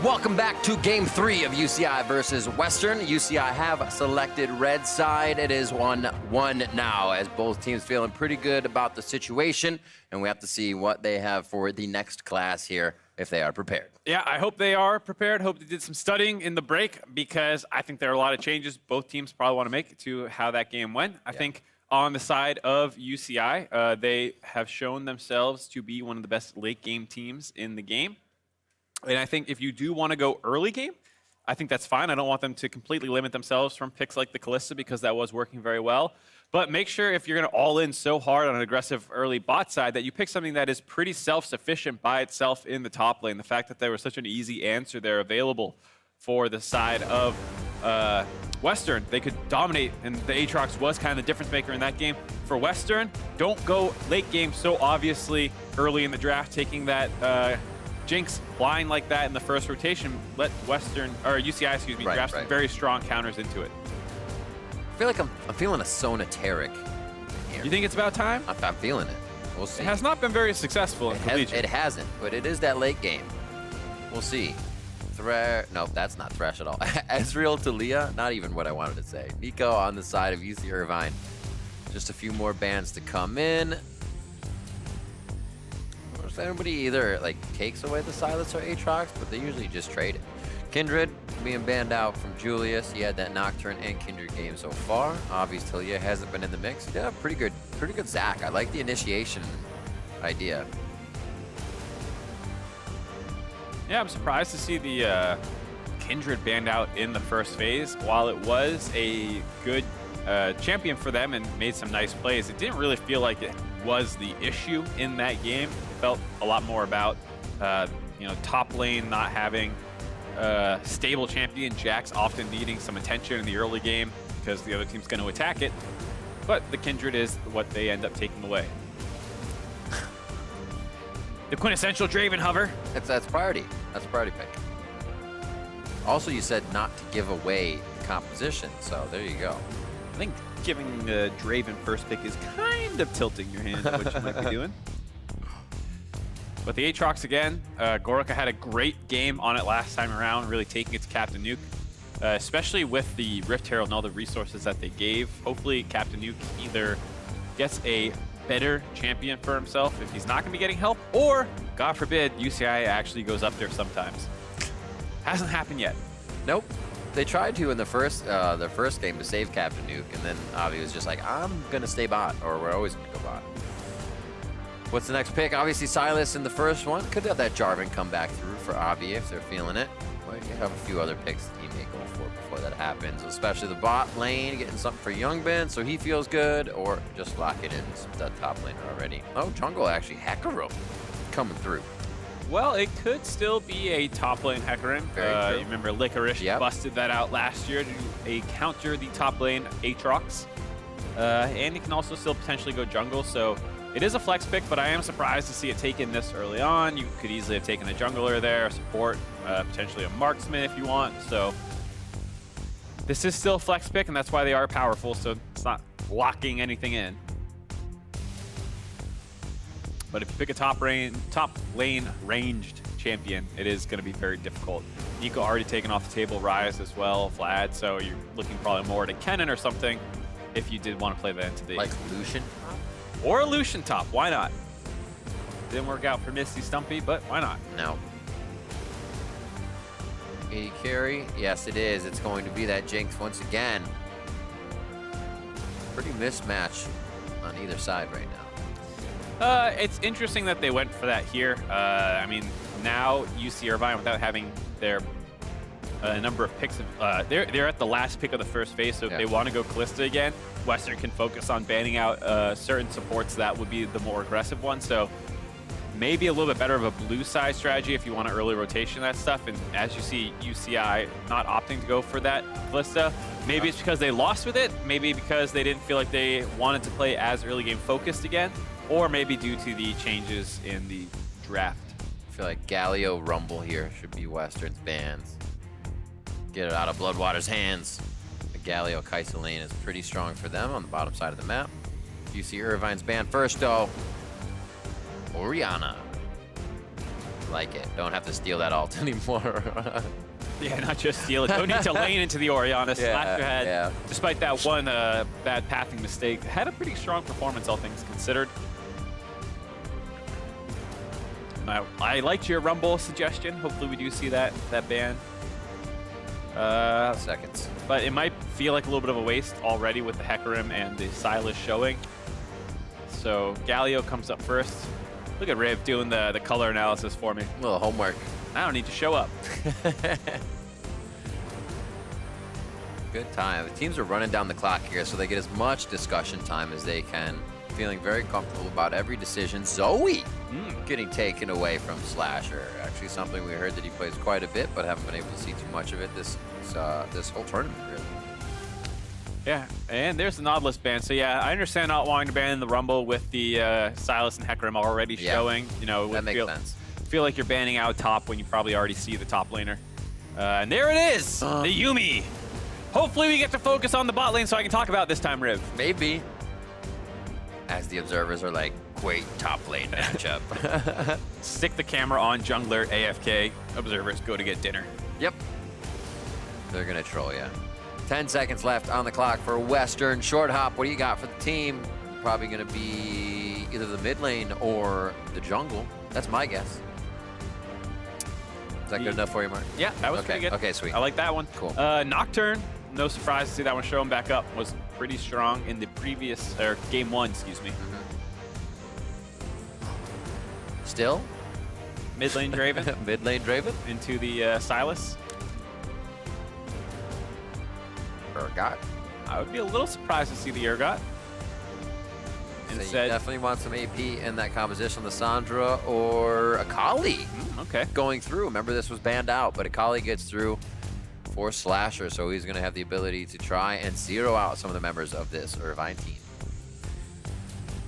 Welcome back to Game 3 of UCI versus Western. UCI have selected red side. It is 1-1 now, as both teams feeling pretty good about the situation, and we have to see what they have for the next class here, if they are prepared. Yeah, I hope they are prepared. Hope they did some studying in the break, because I think there are a lot of changes both teams probably want to make to how that game went. I think on the side of UCI, they have shown themselves to be one of the best late game teams in the game. And I think if you do want to go early game, I think that's fine. I don't want them to completely limit themselves from picks like the Kalista, because that was working very well. But make sure if you're going to all in so hard on an aggressive early bot side that you pick something that is pretty self-sufficient by itself in the top lane. The fact that there was such an easy answer there available for the side of Western, they could dominate, and the Aatrox was kind of the difference maker in that game. For Western, don't go late game so obviously early in the draft, taking that Jinx blind like that in the first rotation. Let Western, or UCI, excuse me, draft some very strong counters into it. I feel like I'm feeling a Sonateric here. You think it's about time? I'm feeling it. We'll see. It has not been very successful in Collegiate. It hasn't, but it is that late game. We'll see. No, that's not Thresh at all. Ezreal to Leah, not even what I wanted to say. Nico on the side of UC Irvine. Just a few more bans to come in. If anybody either like takes away the Silas or Aatrox, but they usually just trade it. Kindred being banned out from Julius. He had that Nocturne and Kindred game so far. Obviously, Talia hasn't been in the mix. Yeah, pretty good Zac. I like the initiation idea. Yeah, I'm surprised to see the Kindred banned out in the first phase. While it was a good champion for them and made some nice plays, it didn't really feel like it was the issue in that game. It felt a lot more about top lane not having a stable champion, Jax often needing some attention in the early game because the other team's going to attack it. But the Kindred is what they end up taking away. The quintessential Draven hover. That's priority. That's a priority pick. Also, you said not to give away the composition, so there you go. I think giving the Draven first pick is kind of tilting your hand at what you might be doing. But the Aatrox again, Gorica had a great game on it last time around, really taking it to Captain Nuke, especially with the Rift Herald and all the resources that they gave. Hopefully Captain Nuke either gets a better champion for himself if he's not going to be getting help, or, God forbid, UCI actually goes up there sometimes. Hasn't happened yet. Nope. They tried to in the first their first game to save Captain Nuke, and then Avi was just like, I'm going to stay bot, or we're always going to go bot. What's the next pick? Obviously Silas in the first one. Could have that Jarvan come back through for Avi if they're feeling it. Well, you have a few other picks that you may go for before that happens, especially the bot lane, getting something for Youngbin so he feels good, or just lock it in that top laner already. Oh, jungle actually, Hecarim coming through. Well, it could still be a top lane Hecarim. Very true. You remember Licorice busted that out last year to counter the top lane Aatrox. And you can also still potentially go jungle, so it is a flex pick, but I am surprised to see it taken this early on. You could easily have taken a jungler there, a support, potentially a marksman if you want. So this is still a flex pick, and that's why they are powerful, so it's not locking anything in. But if you pick a top lane ranged champion, it is going to be very difficult. Nico already taken off the table, Ryze as well, Vlad, so you're looking probably more to Kennen or something if you did want to play that into the... Like Lucian? Or a Lucian top, why not? Didn't work out for Misty Stumpy, but why not? No. AD carry? Yes, it is. It's going to be that Jinx once again. Pretty mismatch on either side right now. It's interesting that they went for that here. I mean, now UC Irvine, without having their number of picks, they're at the last pick of the first phase, so if they want to go Kalista again, Western can focus on banning out certain supports that would be the more aggressive one. So maybe a little bit better of a blue side strategy if you want an early rotation of that stuff. And as you see UCI not opting to go for that Kalista, maybe it's because they lost with it, maybe because they didn't feel like they wanted to play as early game focused again, or maybe due to the changes in the draft. I feel like Galio Rumble here should be Western's bans. Get it out of Bloodwater's hands. The Galio Kai'Sa lane is pretty strong for them on the bottom side of the map. UC Irvine's banned first though. Orianna. Like it. Don't have to steal that ult anymore. Yeah, not just steal it. Don't need to lane into the Orianna. Slasher had, despite that one bad pathing mistake, had a pretty strong performance, all things considered. I liked your Rumble suggestion. Hopefully we do see that ban. Seconds. But it might feel like a little bit of a waste already with the Hecarim and the Silas showing. So Galio comes up first. Look at Riv doing the color analysis for me. A little homework. I don't need to show up. Good time. The teams are running down the clock here, so they get as much discussion time as they can. Feeling very comfortable about every decision. Zoe getting taken away from Slasher. Actually, something we heard that he plays quite a bit, but haven't been able to see too much of it this whole tournament, really. Yeah, and there's the Nautilus ban. So yeah, I understand not wanting to ban the Rumble with the Silas and Hecarim already showing. You know, that makes sense. Feel like you're banning out top when you probably already see the top laner. And there it is, the Yuumi. Hopefully we get to focus on the bot lane so I can talk about this time, Riv. Maybe. As the observers are like, great top lane matchup. Stick the camera on jungler, AFK. Observers go to get dinner. Yep. They're going to troll you. 10 seconds left on the clock for Western. Short hop, what do you got for the team? Probably going to be either the mid lane or the jungle. That's my guess. Is that good enough for you, Mark? Yeah, that was pretty good. Okay, sweet. I like that one. Cool. Nocturne, no surprise to see that one showing back up. Was pretty strong in the previous, or game one, excuse me. Still? Mid lane Draven. Mid lane Draven. Into the Silas. Urgot. I would be a little surprised to see the Urgot. So you definitely want some AP in that composition. Lissandra or Akali going through. Remember, this was banned out, but Akali gets through for Slasher, so he's going to have the ability to try and zero out some of the members of this Irvine team.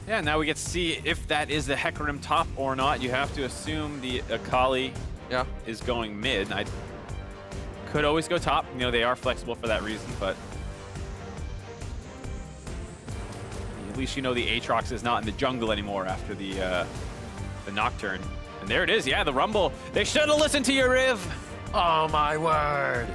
Yeah, now we get to see if that is the Hecarim top or not. You have to assume the Akali is going mid. I could always go top. You know, they are flexible for that reason, but at least you know the Aatrox is not in the jungle anymore after the Nocturne. And there it is, yeah, the Rumble. They should have listened to you, Riv. Oh my word.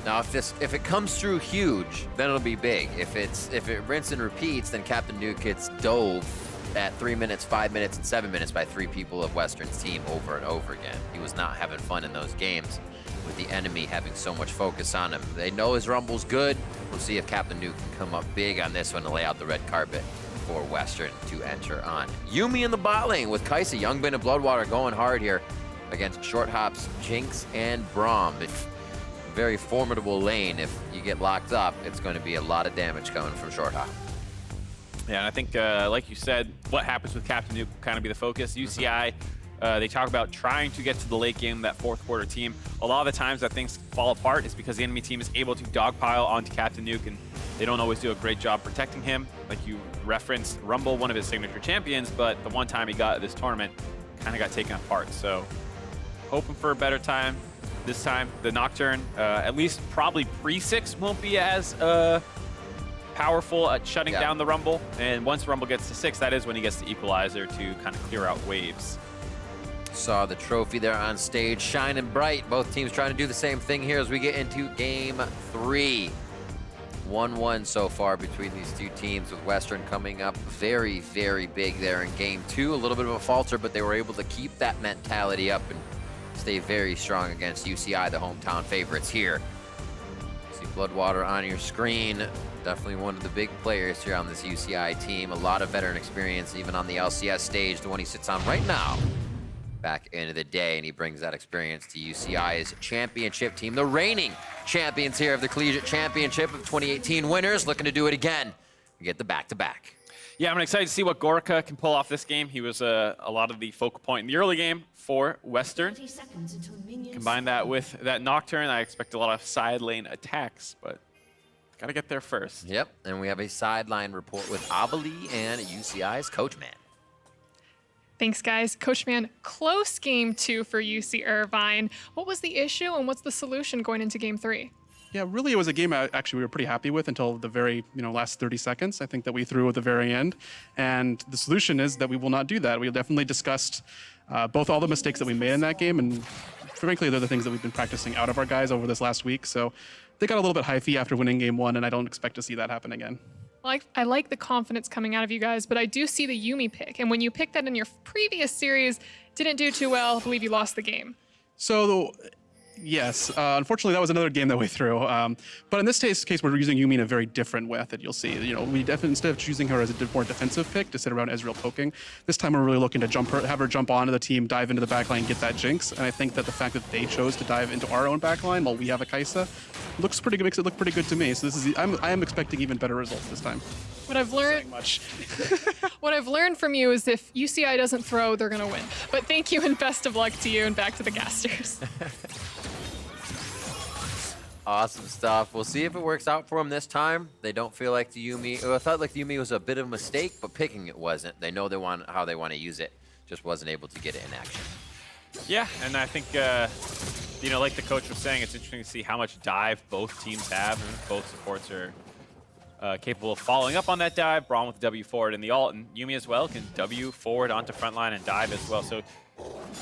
Now, if it comes through huge, then it'll be big. If it rinse and repeats, then Captain Nuke gets dove at 3 minutes, 5 minutes, and 7 minutes by 3 people of Western's team over and over again. He was not having fun in those games with the enemy having so much focus on him. They know his Rumble's good. We'll see if Captain Nuke can come up big on this one to lay out the red carpet for Western to enter on. Yuumi in the bot lane with Kai'Sa, Youngbin, and Bloodwater going hard here against Short Hops, Jinx, and Braum. It's a very formidable lane. If you get locked up, it's going to be a lot of damage coming from Short Hop. Yeah, and I think, like you said, what happens with Captain Nuke will kind of be the focus. UCI, they talk about trying to get to the late game, that fourth quarter team. A lot of the times that things fall apart is because the enemy team is able to dogpile onto Captain Nuke, and they don't always do a great job protecting him. Like you referenced, Rumble, one of his signature champions, but the one time he got this tournament kind of got taken apart. So hoping for a better time this time. The Nocturne, at least probably pre-6, won't be as powerful at shutting down the Rumble. And once Rumble gets to 6, that is when he gets the Equalizer to kind of clear out waves. Saw the trophy there on stage, shining bright. Both teams trying to do the same thing here as we get into game 3. 1-1 so far between these two teams, with Western coming up very, very big there in game 2. A little bit of a falter, but they were able to keep that mentality up and stay very strong against UCI, the hometown favorites here. See Bloodwater on your screen. Definitely one of the big players here on this UCI team. A lot of veteran experience, even on the LCS stage, the one he sits on right now. Back into the day, and he brings that experience to UCI's championship team. The reigning champions here of the Collegiate Championship of 2018 winners, looking to do it again. We get the back-to-back. Yeah, I'm excited to see what Gorka can pull off this game. He was a lot of the focal point in the early game for Western. Combine that with that Nocturne, I expect a lot of side lane attacks, but gotta get there first. Yep, and we have a sideline report with Avali and UCI's Coach Man. Thanks, guys. Coach Man, close game 2 for UC Irvine. What was the issue and what's the solution going into game 3? Yeah, really, it was a game actually we were pretty happy with until the very last 30 seconds. I think that we threw at the very end, and the solution is that we will not do that. We definitely discussed both all the mistakes that we made in that game, and frankly, they're the things that we've been practicing out of our guys over this last week. So they got a little bit hyphy after winning game 1, and I don't expect to see that happen again. I like the confidence coming out of you guys, but I do see the Yuumi pick. And when you picked that in your previous series, didn't do too well. I believe you lost the game. So, yes, unfortunately, that was another game that we threw. But in this case, we're using Yuumi in a very different method. You'll see. We definitely, instead of choosing her as a more defensive pick to sit around Ezreal poking, this time we're really looking to have her jump onto the team, dive into the backline, get that Jinx. And I think that the fact that they chose to dive into our own backline while we have a Kai'Sa looks pretty good. Makes it look pretty good to me. So I am expecting even better results this time. What I've learned, what I've learned from you is if UCI doesn't throw, they're gonna win. But thank you and best of luck to you, and back to the casters. Awesome stuff. We'll see if it works out for them this time. They don't feel like the Yuumi. I thought like the Yuumi was a bit of a mistake, but picking it wasn't. They know how they want to use it. Just wasn't able to get it in action. Yeah, and I think like the coach was saying, it's interesting to see how much dive both teams have, and both supports are capable of following up on that dive. Braum with the W forward and the ult, and Yuumi as well can W forward onto frontline and dive as well. So,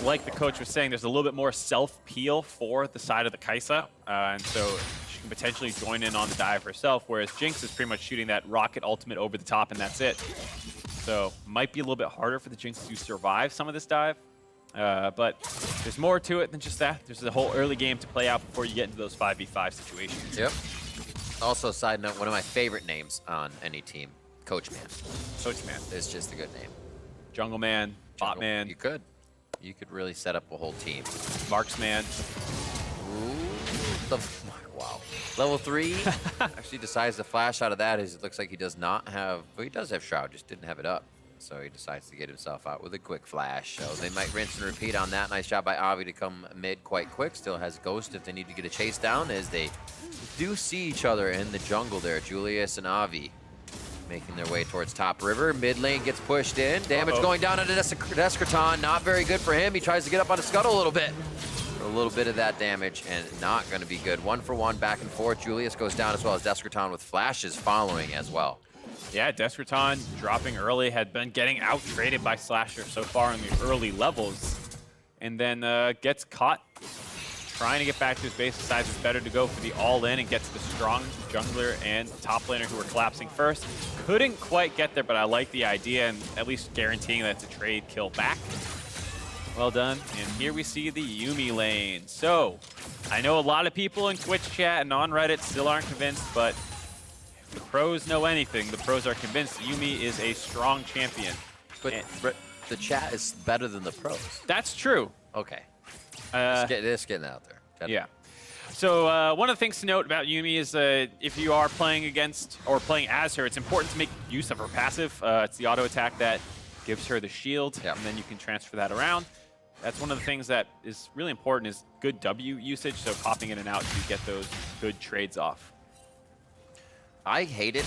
like the coach was saying, there's a little bit more self-peel for the side of the Kai'Sa, and so she can potentially join in on the dive herself, whereas Jinx is pretty much shooting that rocket ultimate over the top, and that's it. So, might be a little bit harder for the Jinx to survive some of this dive. But there's more to it than just that. There's a whole early game to play out before you get into those 5v5 situations. Yep. Also, side note, one of my favorite names on any team, Coachman. Coachman. It's just a good name. Jungle Man, Bot Man. You could really set up a whole team. Marksman. Ooh, wow. Level 3 actually decides to flash out of that. It looks like he does not have, well, he does have Shroud, just didn't have it up. So he decides to get himself out with a quick flash. So they might rinse and repeat on that. Nice job by Avi to come mid quite quick. Still has Ghost if they need to get a chase down, as they do see each other in the jungle there. Julius and Avi making their way towards top river. Mid lane gets pushed in. Damage going down onto Descarton. Not very good for him. He tries to get up on a scuttle a little bit. A little bit of that damage, and not going to be good. 1-for-1 back and forth. Julius goes down, as well as Descarton with flashes following as well. Yeah, Descarton dropping early, had been getting out-traded by Slasher so far in the early levels, and then gets caught trying to get back to his base. Decides it's better to go for the all-in and get to the strong jungler and top laner who were collapsing first. Couldn't quite get there, but I like the idea, and at least guaranteeing that it's a trade kill back. Well done. And here we see the Yuumi lane. So, I know a lot of people in Twitch chat and on Reddit still aren't convinced, but if the pros know anything, the pros are convinced Yuumi is a strong champion. But the chat is better than the pros. That's true. Okay. Just getting out there. Yeah. So one of the things to note about Yuumi is if you are playing against or playing as her, it's important to make use of her passive. It's the auto attack that gives her the shield, and then you can transfer that around. That's one of the things that is really important, is good W usage, so popping in and out to get those good trades off. I hate it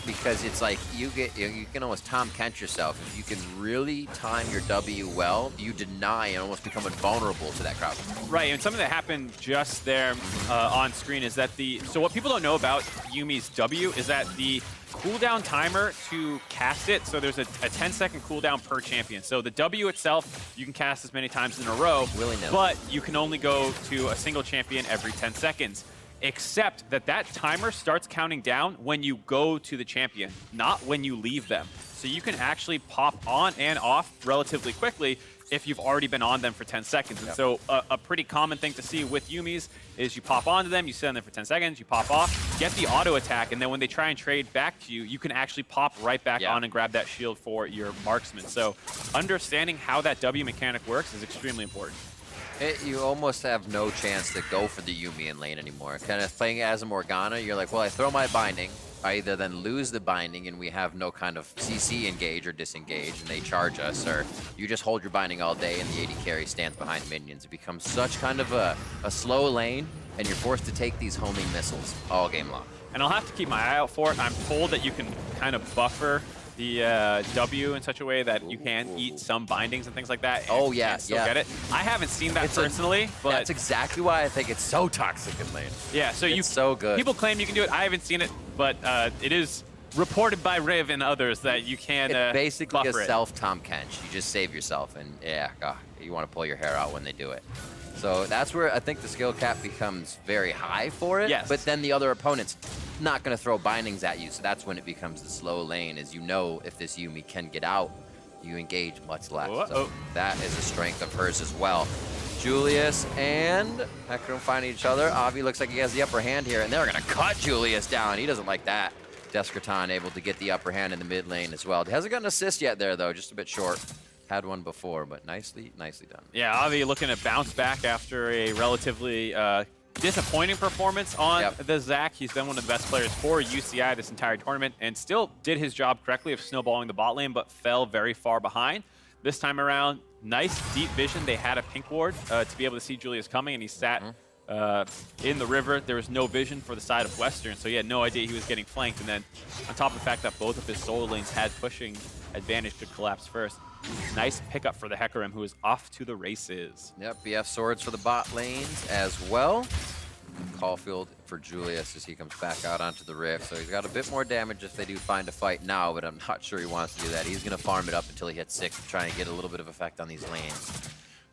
because it's like you can almost Tom Kent yourself. If you can really time your W well, you deny and almost become invulnerable to that crowd. Right, and something that happened just there on screen is that so what people don't know about Yuumi's W is that the cooldown timer to cast it, so there's a 10-second cooldown per champion. So the W itself, you can cast as many times in a row, but you can only go to a single champion every 10 seconds. Except that timer starts counting down when you go to the champion, not when you leave them. So you can actually pop on and off relatively quickly if you've already been on them for 10 seconds. And so a pretty common thing to see with Yuumi's is you pop onto them, you sit on them for 10 seconds, you pop off, get the auto attack, and then when they try and trade back to you, you can actually pop right back on and grab that shield for your marksman. So understanding how that W mechanic works is extremely important. You almost have no chance to go for the Yuumi in lane anymore. Kind of playing as a Morgana, you're like, well, I throw my binding. I either then lose the binding and we have no kind of CC engage or disengage and they charge us, or you just hold your binding all day and the AD carry stands behind minions. It becomes such kind of a slow lane, and you're forced to take these homing missiles all game long. And I'll have to keep my eye out for it. I'm told that you can kind of buffer the W in such a way that you can eat some bindings and things like that. Oh, yeah, and still yeah. get it. I haven't seen that personally, but that's exactly why I think it's so toxic in lane. yeah. So It's so good. People claim you can do it. I haven't seen it, but it is reported by Riv and others that you can It's basically a buffer it. self-Tom Kench. You just save yourself, and yeah, you want to pull your hair out when they do it. So that's where I think the skill cap becomes very high for it. Yes. But then the other opponent's not going to throw bindings at you, so that's when it becomes the slow lane, is you know if this Yuumi can get out, you engage much less. So that is a strength of hers as well. Julius and Hecarim finding each other. Avi looks like he has the upper hand here, and they're going to cut Julius down. He doesn't like that. Descraton able to get the upper hand in the mid lane as well. Hasn't got an assist yet there, though, just a bit short. Had one before, but nicely done. Yeah, Avi looking to bounce back after a relatively disappointing performance on the Zac. He's been one of the best players for UCI this entire tournament and still did his job correctly of snowballing the bot lane, but fell very far behind. This time around, nice deep vision. They had a pink ward to be able to see Julius coming, and he sat in the river. There was no vision for the side of Western, so he had no idea he was getting flanked. And then on top of the fact that both of his solo lanes had pushing advantage to collapse first, nice pickup for the Hecarim, who is off to the races. Yep, BF swords for the bot lanes as well. Caulfield for Julius as he comes back out onto the rift. So he's got a bit more damage if they do find a fight now, but I'm not sure he wants to do that. He's going to farm it up until he hits 6 to try and get a little bit of effect on these lanes.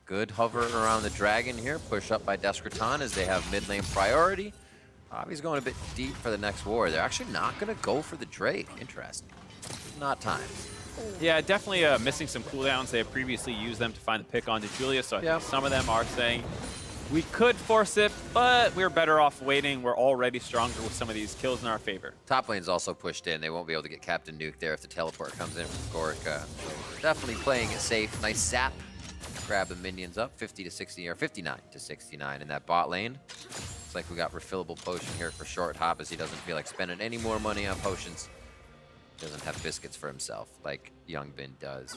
Good hover around the dragon here. Push up by Descraton as they have mid lane priority. Avi's going a bit deep for the next war. They're actually not going to go for the Drake. Interesting. Not time. Yeah, definitely missing some cooldowns. They have previously used them to find the pick onto Julius, so I think some of them are saying, we could force it, but we're better off waiting. We're already stronger with some of these kills in our favor. Top lane's also pushed in. They won't be able to get Captain Nuke there if the teleport comes in from Gorica. Definitely playing it safe. Nice sap. Grab the minions up, 50 to 60, or 59 to 69 in that bot lane. Looks like we got refillable potion here for Short Hop as he doesn't feel like spending any more money on potions. Doesn't have biscuits for himself like Youngbin does.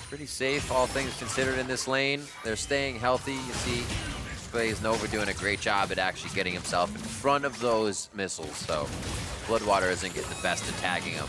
Pretty safe, all things considered in this lane. They're staying healthy. You see Blaze Nova doing a great job at actually getting himself in front of those missiles. So Bloodwater isn't getting the best at tagging him.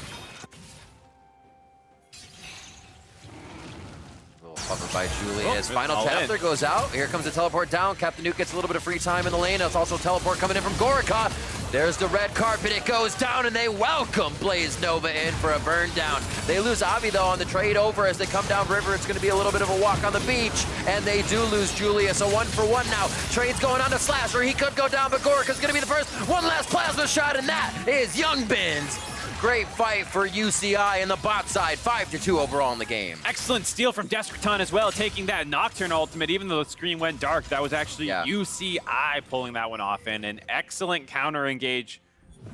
Covered by Julius. Final chapter goes out. Here comes the teleport down. Captain Nuke gets a little bit of free time in the lane. It's also a teleport coming in from Gorica. There's the red carpet. It goes down, and they welcome Blaze Nova in for a burn down. They lose Avi, though, on the trade over as they come down river. It's going to be a little bit of a walk on the beach, and they do lose Julius. A 1-for-1 now. Trade's going on to Slasher. He could go down, but Gorica's going to be the first. One last plasma shot, and that is Youngbin's. Great fight for UCI in the bot side. 5-2 overall in the game. Excellent steal from Descraton as well, taking that Nocturne ultimate. Even though the screen went dark, that was actually UCI pulling that one off. And an excellent counter engage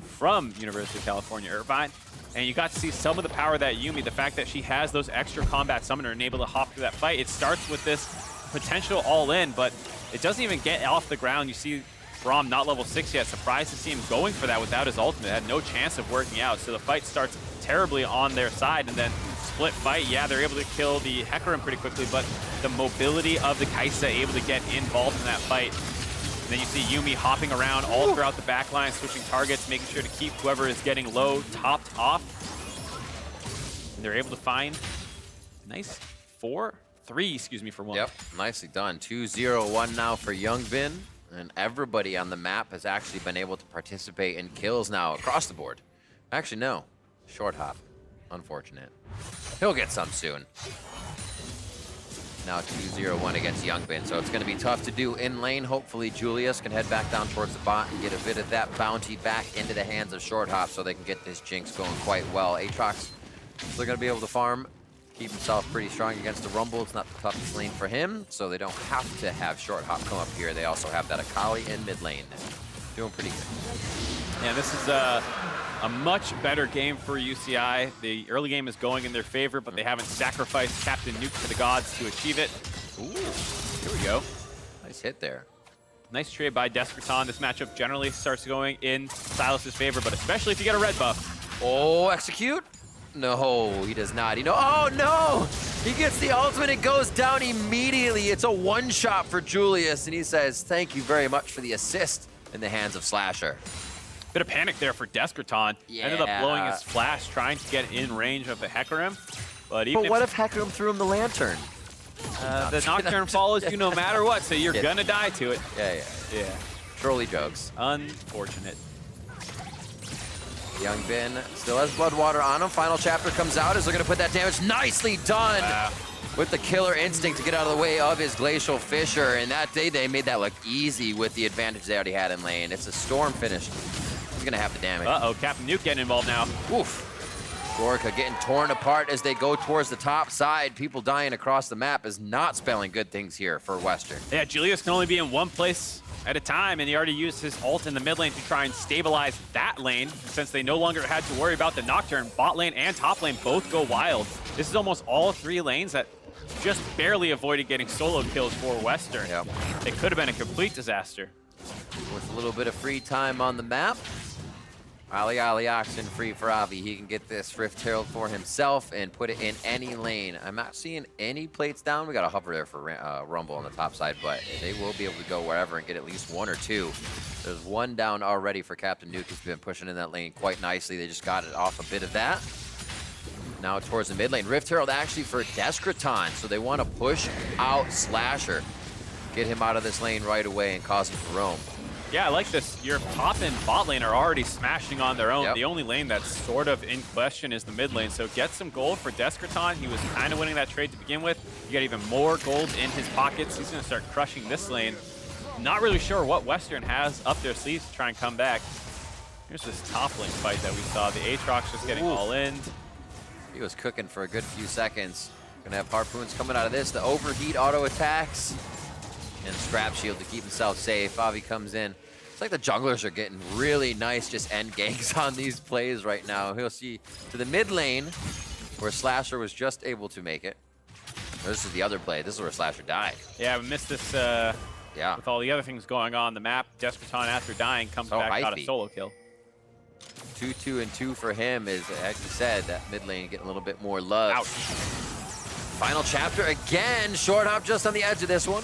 from University of California, Irvine. And you got to see some of the power of that Yuumi, the fact that she has those extra combat summoner and able to hop through that fight. It starts with this potential all-in, but it doesn't even get off the ground. You see Braum not level 6 yet. Surprised to see him going for that without his ultimate. Had no chance of working out. So the fight starts terribly on their side, and then split fight. Yeah, they're able to kill the Hecarim pretty quickly, but the mobility of the Kaisa able to get involved in that fight. And then you see Yuumi hopping around all throughout the backline, switching targets, making sure to keep whoever is getting low topped off. And they're able to find a nice 4-3, excuse me, for one. Yep, nicely done. 2-0-1 now for Youngbin. And everybody on the map has actually been able to participate in kills now across the board. Actually, no. Short Hop. Unfortunate. He'll get some soon. Now 2-0-1 against Youngbin, so it's going to be tough to do in lane. Hopefully Julius can head back down towards the bot and get a bit of that bounty back into the hands of Short Hop so they can get this Jinx going quite well. Aatrox still going to be able to farm, keep himself pretty strong against the Rumble. It's not the toughest lane for him, so they don't have to have Short Hop come up here. They also have that Akali in mid lane. Doing pretty good. Yeah, this is a much better game for UCI. The early game is going in their favor, but they haven't sacrificed Captain Nuke to the gods to achieve it. Ooh, here we go. Nice hit there. Nice trade by Descraton. This matchup generally starts going in Silas's favor, but especially if you get a red buff. Oh, execute? No, he does not. Oh no! He gets the ultimate, it goes down immediately. It's a one-shot for Julius, and he says, thank you very much for the assist in the hands of Slasher. Bit of panic there for Deskraton. Ended up blowing his Yeah. flash, trying to get in range of the Hecarim. But even But what if Hecarim threw him the lantern? the Nocturne follows you no matter what, so you're gonna die to it. Yeah. Yeah. Trolley jokes. Unfortunate. Young Ben still has Bloodwater on him. Final chapter comes out as they're going to put that damage. Nicely done with the killer instinct to get out of the way of his Glacial Fissure. And that day they made that look easy with the advantage they already had in lane. It's a storm finish. He's going to have the damage. Uh-oh, Captain Nuke getting involved now. Oof. Gorica getting torn apart as they go towards the top side. People dying across the map is not spelling good things here for Western. Yeah, Julius can only be in one place at a time, and he already used his ult in the mid lane to try and stabilize that lane, since they no longer had to worry about the Nocturne. Bot lane and top lane both go wild. This is almost all 3 lanes that just barely avoided getting solo kills for Western. Yep. It could have been a complete disaster. With a little bit of free time on the map, Ali Oxen free for Avi. He can get this Rift Herald for himself and put it in any lane. I'm not seeing any plates down. We got a hover there for Rumble on the top side, but they will be able to go wherever and get at least 1 or 2. There's 1 down already for Captain Nuke, who's been pushing in that lane quite nicely. They just got it off a bit of that. Now towards the mid lane. Rift Herald actually for Deskraton, so they want to push out Slasher. Get him out of this lane right away and cause him to roam. Yeah, I like this. Your top and bot lane are already smashing on their own. Yep. The only lane that's sort of in question is the mid lane. So get some gold for Deskraton. He was kind of winning that trade to begin with. You got even more gold in his pockets. He's going to start crushing this lane. Not really sure what Western has up their sleeves to try and come back. Here's this top lane fight that we saw. The Aatrox just getting all in. He was cooking for a good few seconds. Gonna have harpoons coming out of this. The overheat auto attacks. And Scrap Shield to keep himself safe. Avi comes in. It's like the junglers are getting really nice just end ganks on these plays right now. He'll see to the mid lane where Slasher was just able to make it. This is the other play. This is where Slasher died. Yeah, we missed this Yeah. with all the other things going on the map. Deskraton, after dying, comes So back, got a hypey. solo kill. 2, 2, and 2 for him is, as you said, that mid lane getting a little bit more love. Ouch. Final chapter again. Short hop just on the edge of this one.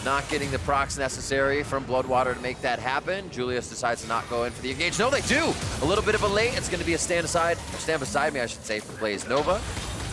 Not getting the procs necessary from Bloodwater to make that happen. Julius decides to not go in for the engage. No, they do. A little bit of a late. It's going to be a stand beside me, I should say, for Blaze Nova.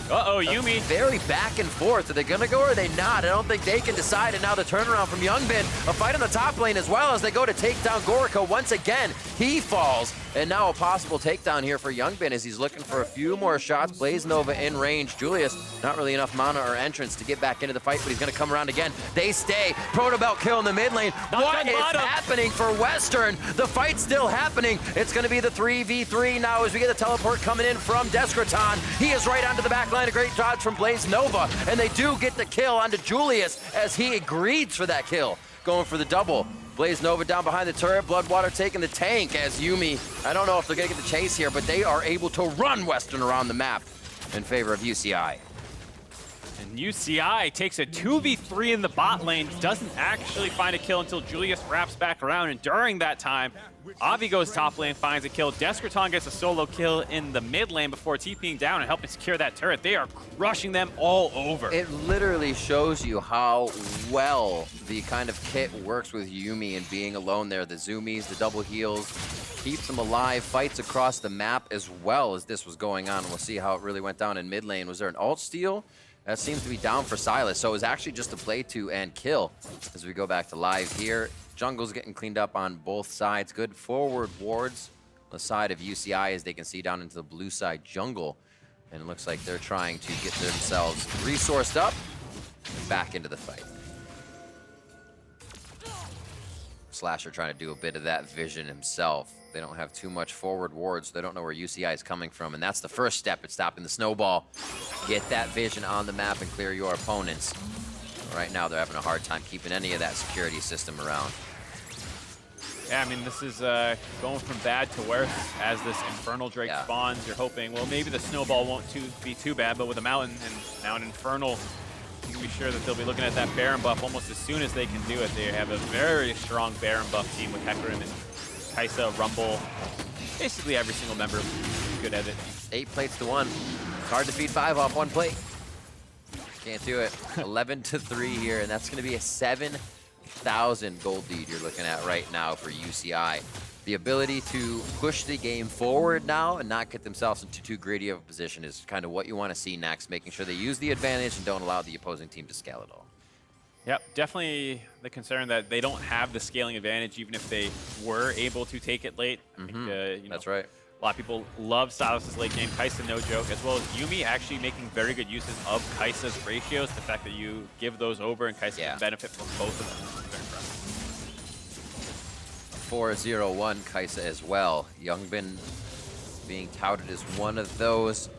Uh-oh, Yuumi. Very back and forth. Are they going to go or are they not? I don't think they can decide. And now the turnaround from Youngbin. A fight on the top lane as well as they go to take down Gorica once again. He falls. And now a possible takedown here for Youngbin as he's looking for a few more shots. Blaze Nova in range. Julius, not really enough mana or entrance to get back into the fight, but he's going to come around again. They stay. Protobelt kill in the mid lane. What is happening for Western? The fight's still happening. It's going to be the 3v3 now as we get the teleport coming in from Deskraton. He is right onto the back line. A great dodge from Blaze Nova. And they do get the kill onto Julius as he agreed for that kill. Going for the double. Blaze Nova down behind the turret. Bloodwater taking the tank as Yuumi. I don't know if they're going to get the chase here, but they are able to run Western around the map in favor of UCI. And UCI takes a 2v3 in the bot lane, doesn't actually find a kill until Julius wraps back around, and during that time, Avi goes top lane, finds a kill. Deskraton gets a solo kill in the mid lane before TPing down and helping secure that turret. They are crushing them all over. It literally shows you how well the kind of kit works with Yuumi and being alone there. The zoomies, the double heals, keeps him alive, fights across the map as well as this was going on. We'll see how it really went down in mid lane. Was there an ult steal? That seems to be down for Silas, so it was actually just a play to and kill as we go back to live here. Jungle's getting cleaned up on both sides. Good forward wards on the side of UCI as they can see down into the blue side jungle. And it looks like they're trying to get themselves resourced up and back into the fight. Slasher trying to do a bit of that vision himself. They don't have too much forward wards. They don't know where UCI is coming from, and that's the first step at stopping the snowball. Get that vision on the map and clear your opponents. Right now, they're having a hard time keeping any of that security system around. Yeah, I mean, this is going from bad to worse as this Infernal Drake spawns. You're hoping, well, maybe the snowball won't be too bad, but with a Mountain and now an Infernal, you can be sure that they'll be looking at that Baron buff almost as soon as they can do it. They have a very strong Baron buff team with Hecarim and Kaisa, Rumble, basically every single member is good at it. 8 plates to 1. It's hard to feed 5 off 1 plate. Can't do it. 11-3 here, and that's going to be a 7,000 gold lead you're looking at right now for UCI. The ability to push the game forward now and not get themselves into too greedy of a position is kind of what you want to see next, making sure they use the advantage and don't allow the opposing team to scale at all. Yep, definitely the concern that they don't have the scaling advantage, even if they were able to take it late. I think, you know, That's right. A lot of people love Silas's late game. Kaisa, no joke, as well as Yuumi actually making very good uses of Kaisa's ratios. The fact that you give those over and Kaisa can benefit from both of them is very impressive. 4-0-1 Kaisa as well. Youngbin being touted as one of those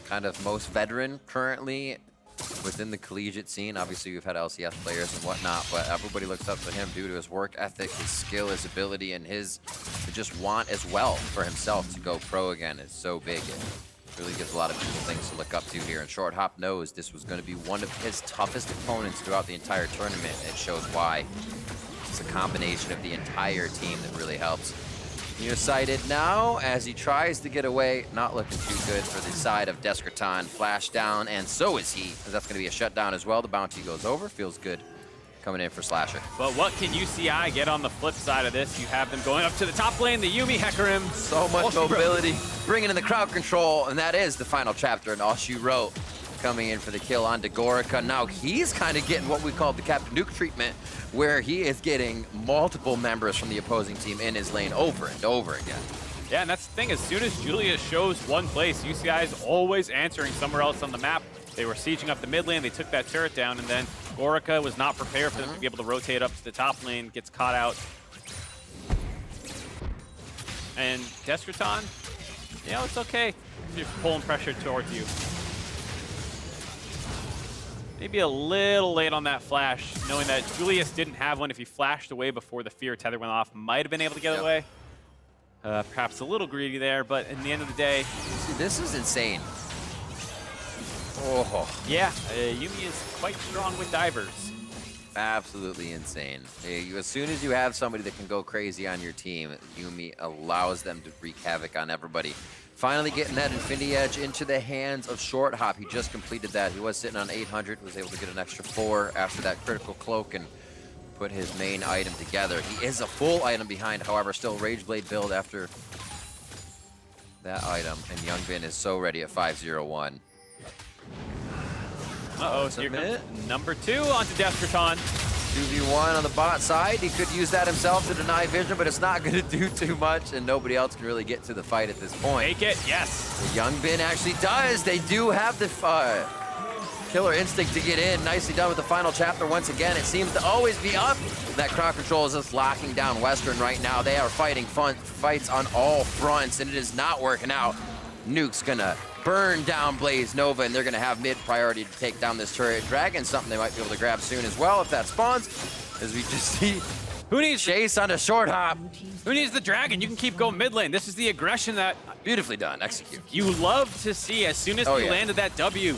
kind of most veteran currently within the collegiate scene. Obviously, we've had LCS players and whatnot, but everybody looks up to him due to his work ethic, his skill, his ability, and his just want as well for himself to go pro again is so big. It really gives a lot of people things to look up to here. And Short Hop knows this was going to be one of his toughest opponents throughout the entire tournament. It shows why. It's a combination of the entire team that really helps. Nearsighted now as he tries to get away. Not looking too good for the side of Descraton. Flash down, and so is he. That's going to be a shutdown as well. The bounty goes over. Feels good coming in for Slasher. But what can UCI get on the flip side of this? You have them going up to the top lane, the Yuumi Hecarim. So much mobility. Bringing in the crowd control, and that is the final chapter in All She Wrote. Coming in for the kill on Degorica. Now he's kind of getting what we call the Captain Nuke treatment, where he is getting multiple members from the opposing team in his lane over and over again. Yeah, and that's the thing. As soon as Julia shows one place, UCI is always answering somewhere else on the map. They were sieging up the mid lane. They took that turret down, and then Gorica was not prepared for them to be able to rotate up to the top lane, gets caught out. And Descraton, you know, it's okay if you're pulling pressure towards you. Maybe a little late on that flash, knowing that Julius didn't have one. If he flashed away before the fear tether went off, might have been able to get away. Perhaps a little greedy there, but in the end of the day... See, this is insane. Oh. Yeah, Yuumi is quite strong with divers. Absolutely insane. As soon as you have somebody that can go crazy on your team, Yuumi allows them to wreak havoc on everybody. Finally getting that Infinity Edge into the hands of Short Hop. He just completed that. He was sitting on 800, was able to get an extra 4 after that critical cloak and put his main item together. He is a full item behind, however, still Rage Blade build after that item. And Youngbin is so ready at 5-0-1. Uh-oh, here comes number 2 onto Descraton. 2v1 on the bot side. He could use that himself to deny vision, but it's not going to do too much, and nobody else can really get to the fight at this point. Take it, yes. The Youngbin actually does. They do have the killer instinct to get in. Nicely done with the final chapter once again. It seems to always be up. That crowd control is just locking down Western right now. They are fighting fights on all fronts, and it is not working out. Nuke's gonna burn down Blaze Nova, and they're gonna have mid priority to take down this turret dragon, something they might be able to grab soon as well if that spawns. As we just see who needs Chase on a Short Hop. Who needs the dragon? You can keep going mid lane. This is the aggression that beautifully done. Execute. You love to see. As soon as he landed that W,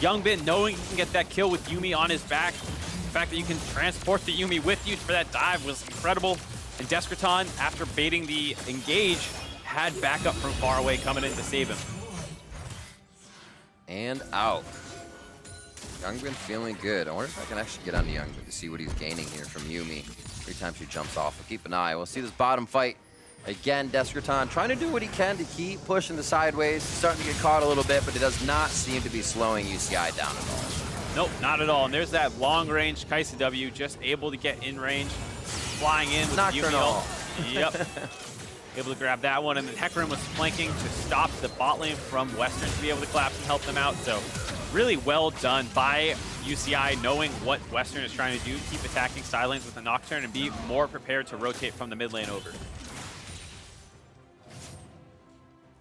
Youngbin knowing he can get that kill with Yuumi on his back. The fact that you can transport the Yuumi with you for that dive was incredible. And Descraton, after baiting the engage, had backup from far away coming in to save him. And out. Youngbin feeling good. I wonder if I can actually get onto Youngbin to see what he's gaining here from Yuumi. Every time she jumps off, we'll keep an eye. We'll see this bottom fight. Again, Descraton trying to do what he can to keep pushing the sideways. Starting to get caught a little bit, but it does not seem to be slowing UCI down at all. Nope, not at all. And there's that long-range Kaisa W, just able to get in range, flying in with Yuumi ult. Yep. Able to grab that one, and then Hecarim was flanking to stop the bot lane from Western to be able to collapse and help them out. So really well done by UCI, knowing what Western is trying to do, keep attacking side lanes with the Nocturne and be more prepared to rotate from the mid lane over.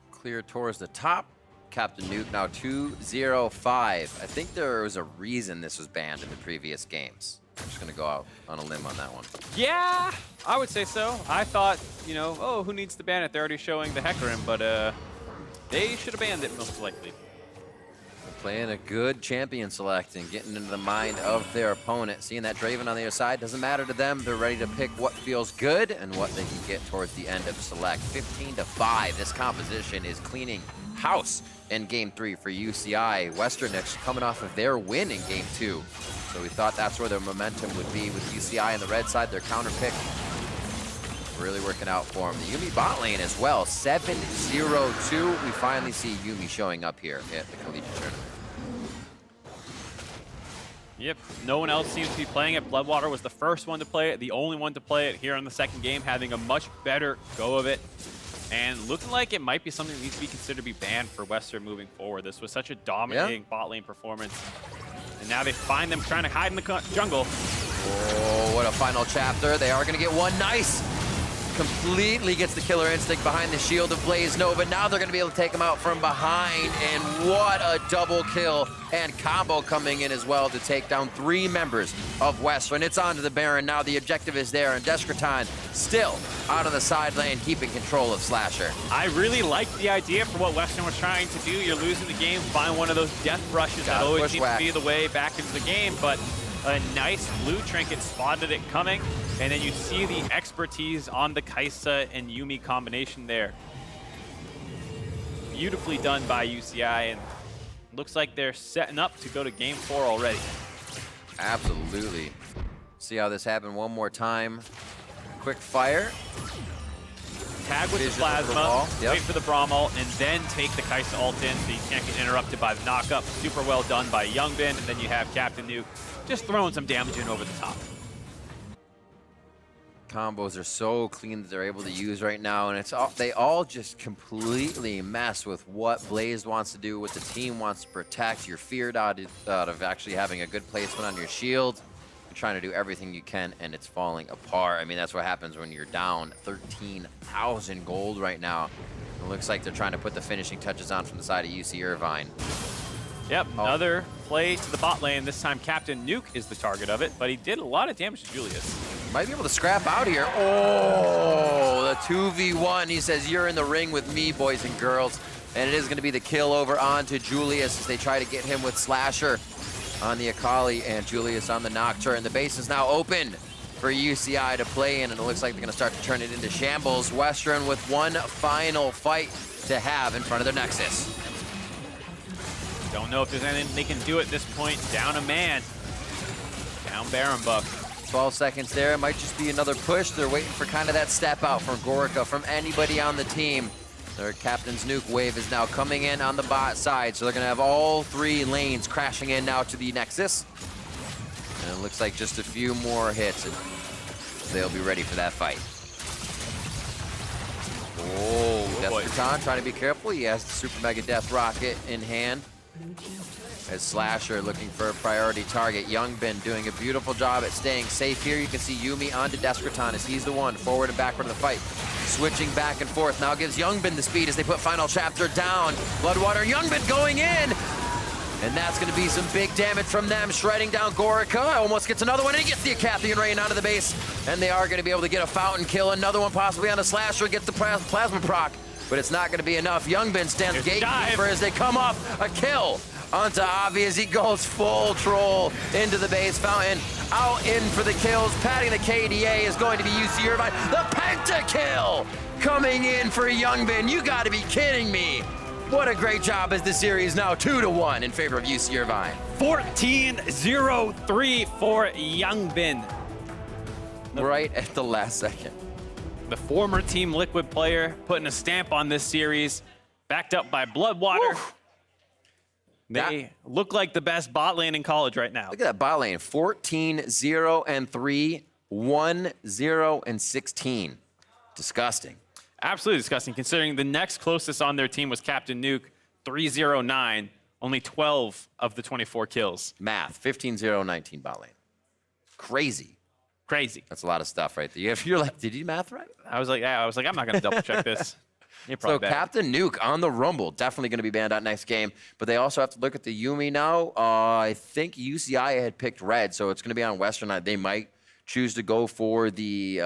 Clear towards the top. Captain Nuke now 2-0-5. I think there was a reason this was banned in the previous games. I'm just going to go out on a limb on that one. Yeah, I would say so. I thought, you know, oh, who needs to ban it? They're already showing the Hecarim, but they should have banned it most likely. They're playing a good champion select and getting into the mind of their opponent. Seeing that Draven on the other side doesn't matter to them. They're ready to pick what feels good and what they can get towards the end of select. 15-5. This composition is cleaning house in Game 3 for UCI. Western next coming off of their win in Game 2. So we thought that's where their momentum would be with UCI on the red side, their counter pick. really working out for him. The Yuumi bot lane as well, 7-0-2. We finally see Yuumi showing up here at the collegiate tournament. Yep, no one else seems to be playing it. Bloodwater was the first one to play it, the only one to play it here in the second game, having a much better go of it. And looking like it might be something that needs to be considered to be banned for Western moving forward. This was such a dominating bot lane performance. And now they find them trying to hide in the jungle. Oh, what a final chapter. They are going to get one. Nice. Completely gets the killer instinct behind the shield of Blaze Nova. Now they're going to be able to take him out from behind. And what a double kill and combo coming in as well to take down 3 members of Western. It's on to the Baron now. The objective is there, and Descraton still out on the side lane, keeping control of Slasher. I really like the idea for what Western was trying to do. You're losing the game, find one of those death rushes that always seems to be the way back into the game, but a nice blue trinket spotted it coming, and then you see the expertise on the Kaisa and Yuumi combination there. Beautifully done by UCI, and looks like they're setting up to go to game 4 already. Absolutely. See how this happened one more time. Quick fire. Tag with the plasma, wait for the Braum ult, and then take the Kaisa ult in so you can't get interrupted by the knockup. Super well done by Youngbin, and then you have Captain Nuke just throwing some damage in over the top. Combos are so clean that they're able to use right now, and they all just completely mess with what Blaze wants to do, what the team wants to protect. You're feared out of actually having a good placement on your shield. You're trying to do everything you can, and it's falling apart. I mean, that's what happens when you're down 13,000 gold right now. It looks like they're trying to put the finishing touches on from the side of UC Irvine. Yep, another play to the bot lane. This time Captain Nuke is the target of it, but he did a lot of damage to Julius. Might be able to scrap out here. Oh, the 2v1. He says, you're in the ring with me, boys and girls. And it is going to be the kill over onto Julius as they try to get him with Slasher on the Akali and Julius on the Nocturne. The base is now open for UCI to play in, and it looks like they're going to start to turn it into shambles. Western with one final fight to have in front of their Nexus. Don't know if there's anything they can do at this point. Down a man. Down Baron buff. 12 seconds there. It might just be another push. They're waiting for kind of that step out from Gorica, from anybody on the team. Their Captain's Nuke wave is now coming in on the bot side, so they're going to have all 3 lanes crashing in now to the Nexus. And it looks like just a few more hits, and they'll be ready for that fight. Oh, Desperton trying to be careful. He has the Super Mega Death Rocket in hand. As Slasher looking for a priority target. Youngbin doing a beautiful job at staying safe here. You can see Yuumi onto Descraton as he's the one forward and backward in the fight. Switching back and forth. Now gives Youngbin the speed as they put final chapter down. Bloodwater, Youngbin going in! And that's going to be some big damage from them, shredding down Gorica. Almost gets another one, and he gets the Acathian Rain out of the base. And they are going to be able to get a fountain kill. Another one possibly on a Slasher, gets the plasma proc. But it's not going to be enough. Youngbin stands gatekeeper as they come off a kill onto Avi as he goes full troll into the base fountain. Out in for the kills. Patting the KDA is going to be UC Irvine. The pentakill coming in for Youngbin. You got to be kidding me. What a great job as the series now 2-1 in favor of UC Irvine. 14-0-3 for Youngbin. Right at the last second. The former Team Liquid player putting a stamp on this series, backed up by Bloodwater. Woo. They look like the best bot lane in college right now. Look at that bot lane, 14-0-3, 1-0-16. Disgusting. Absolutely disgusting, considering the next closest on their team was Captain Nuke, 3-0-9, only 12 of the 24 kills. Math, 15-0-19 bot lane. Crazy. Crazy. That's a lot of stuff right there. You're like, did you math right? I was like, I'm not going to double check this. So Captain Nuke on the Rumble, definitely going to be banned out next game. But they also have to look at the Yuumi now. I think UCI had picked red, so it's going to be on Western. They might choose to go for the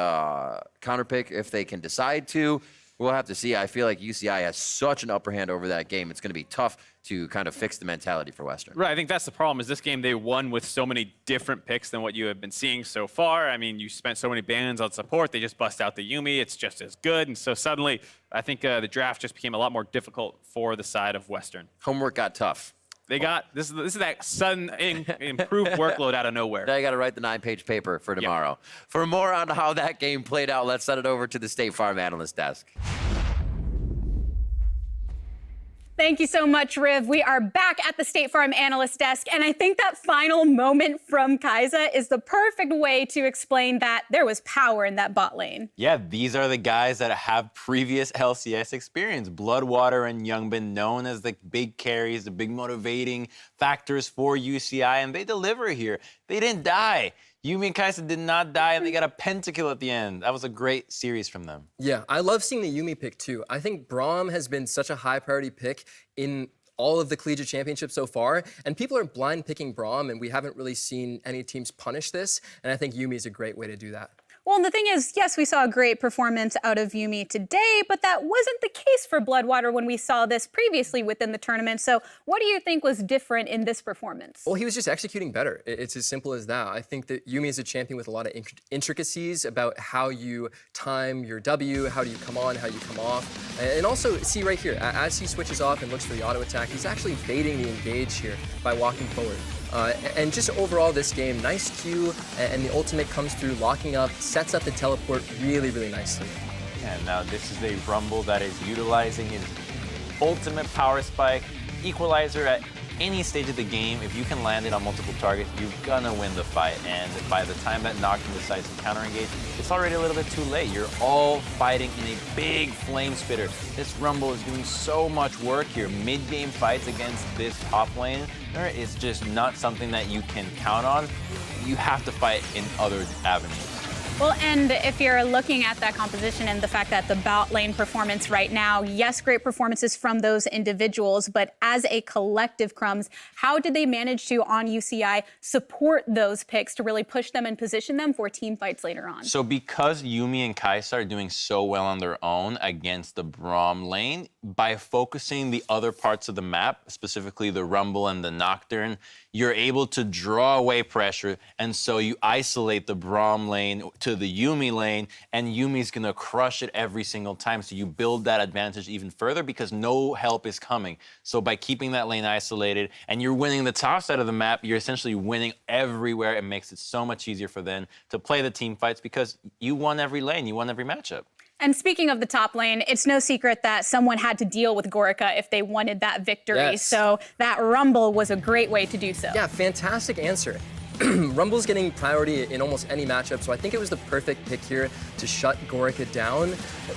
counter pick if they can decide to. We'll have to see. I feel like UCI has such an upper hand over that game. It's going to be tough to kind of fix the mentality for Western. Right, I think that's the problem, is this game they won with so many different picks than what you have been seeing so far. I mean, you spent so many bans on support, they just bust out the Yuumi, it's just as good, and so suddenly, I think the draft just became a lot more difficult for the side of Western. Homework got tough. They got this is that sudden improved workload out of nowhere. Now you got to write the 9-page paper for tomorrow. For more on how that game played out, let's send it over to the State Farm analyst desk. Thank you so much, Riv. We are back at the State Farm analyst desk, and I think that final moment from Kai'Sa is the perfect way to explain that there was power in that bot lane. Yeah, these are the guys that have previous LCS experience. Bloodwater and Youngbin, known as the big carries, the big motivating factors for UCI, and they deliver here. They didn't die. Yuumi and Kai'Sa did not die, and they got a pentakill at the end. That was a great series from them. Yeah, I love seeing the Yuumi pick too. I think Braum has been such a high priority pick in all of the collegiate championships so far, and people are blind picking Braum, and we haven't really seen any teams punish this, and I think Yuumi is a great way to do that. Well, and the thing is, yes, we saw a great performance out of Yuumi today, but that wasn't the case for Bloodwater when we saw this previously within the tournament. So what do you think was different in this performance? Well, he was just executing better. It's as simple as that. I think that Yuumi is a champion with a lot of intricacies about how you time your W, how do you come on, how you come off. And also, see right here, as he switches off and looks for the auto attack, he's actually baiting the engage here by walking forward. And just overall this game, nice Q, and the ultimate comes through, locking up, sets up the teleport really, really nicely. And now this is a Rumble that is utilizing his ultimate power spike, equalizer at any stage of the game. If you can land it on multiple targets, you're gonna win the fight. And by the time that Nocturne decides to counter engage, it's already a little bit too late. You're all fighting in a big flame spitter. This Rumble is doing so much work here. Mid-game fights against this top lane is just not something that you can count on. You have to fight in other avenues. Well, and if you're looking at that composition and the fact that the bot lane performance right now, yes, great performances from those individuals, but as a collective, Crumbs, how did they manage to, on UCI, support those picks to really push them and position them for team fights later on? So because Yuumi and Kai'Sa are doing so well on their own against the Braum lane, by focusing the other parts of the map, specifically the Rumble and the Nocturne, you're able to draw away pressure, and so you isolate the Braum lane to the Yuumi lane, and Yuumi's gonna crush it every single time. So you build that advantage even further because no help is coming. So by keeping that lane isolated, and you're winning the top side of the map, you're essentially winning everywhere. It makes it so much easier for them to play the team fights because you won every lane, you won every matchup. And speaking of the top lane, it's no secret that someone had to deal with Gorica if they wanted that victory. Yes. So that Rumble was a great way to do so. Yeah, fantastic answer. Rumble's getting priority in almost any matchup, so I think it was the perfect pick here to shut Gorica down.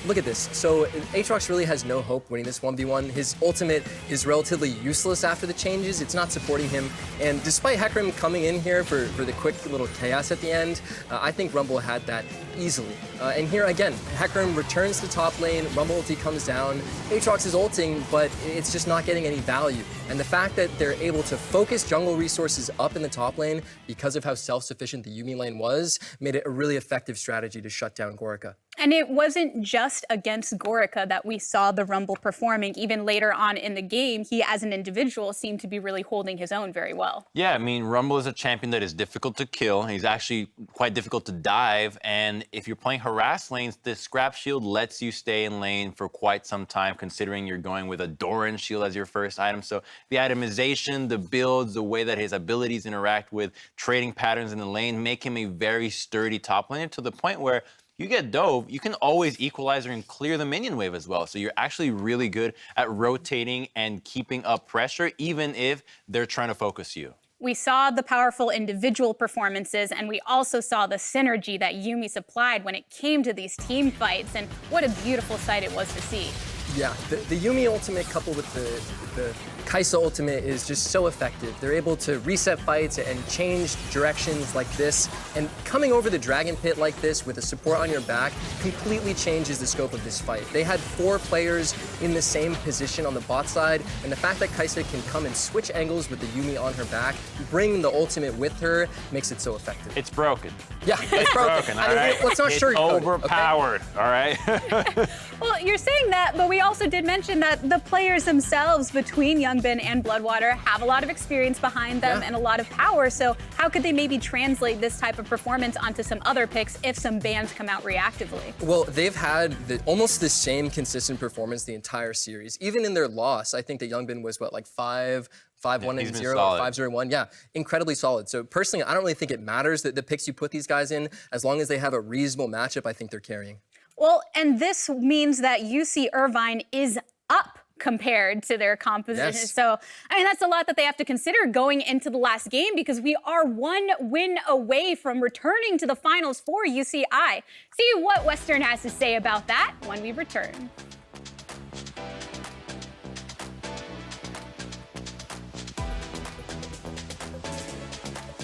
Look at this. So Aatrox really has no hope winning this 1v1. His ultimate is relatively useless after the changes. It's not supporting him. And despite Hecarim coming in here for the quick little chaos at the end, I think Rumble had that easily. And here again, Hecarim returns to top lane, Rumble ulti comes down. Aatrox is ulting, but it's just not getting any value. And the fact that they're able to focus jungle resources up in the top lane because of how self-sufficient the Yuumi lane was, made it a really effective strategy to shut down Gorica. And it wasn't just against Gorica that we saw the Rumble performing. Even later on in the game, he as an individual seemed to be really holding his own very well. Yeah, I mean, Rumble is a champion that is difficult to kill. He's actually quite difficult to dive. And if you're playing harass lanes, this scrap shield lets you stay in lane for quite some time, considering you're going with a Doran shield as your first item. So the itemization, the builds, the way that his abilities interact with trading patterns in the lane make him a very sturdy top laner, to the point where you get dove, you can always equalizer and clear the minion wave as well. So you're actually really good at rotating and keeping up pressure, even if they're trying to focus you. We saw the powerful individual performances, and we also saw the synergy that Yuumi supplied when it came to these team fights, and what a beautiful sight it was to see. Yeah, the Yuumi ultimate coupled with the Kai'Sa ultimate is just so effective. They're able to reset fights and change directions like this, and coming over the Dragon Pit like this with a support on your back completely changes the scope of this fight. They had 4 players in the same position on the bot side, and the fact that Kai'Sa can come and switch angles with the Yuumi on her back, bring the ultimate with her, makes it so effective. It's broken. Yeah, it's broken. All right? Let's not it's sugarcoat it, overpowered, okay? all right? Well, you're saying that, but we also did mention that the players themselves between Youngbin and Bloodwater have a lot of experience behind them and a lot of power. So how could they maybe translate this type of performance onto some other picks if some bans come out reactively? Well, they've had almost the same consistent performance the entire series. Even in their loss, I think that Youngbin was, what, like 5 5-1 he's and been 0, solid. 5-0-1. Yeah, incredibly solid. So personally, I don't really think it matters that the picks you put these guys in, as long as they have a reasonable matchup, I think they're carrying. Well, and this means that UC Irvine is up compared to their composition. Yes. So, I mean, that's a lot that they have to consider going into the last game because we are 1 win away from returning to the finals for UCI. See what Western has to say about that when we return.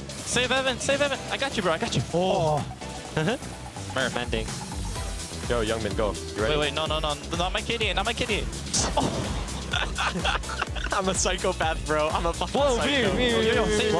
Save Evan, save Evan. I got you, bro, I got you. Oh. Merf ending. Yo, Youngmin, go. You ready? Wait, no, not my kitty, not my kitty. Oh. I'm a psychopath, bro. I'm a fucking psycho. Me. Yo, save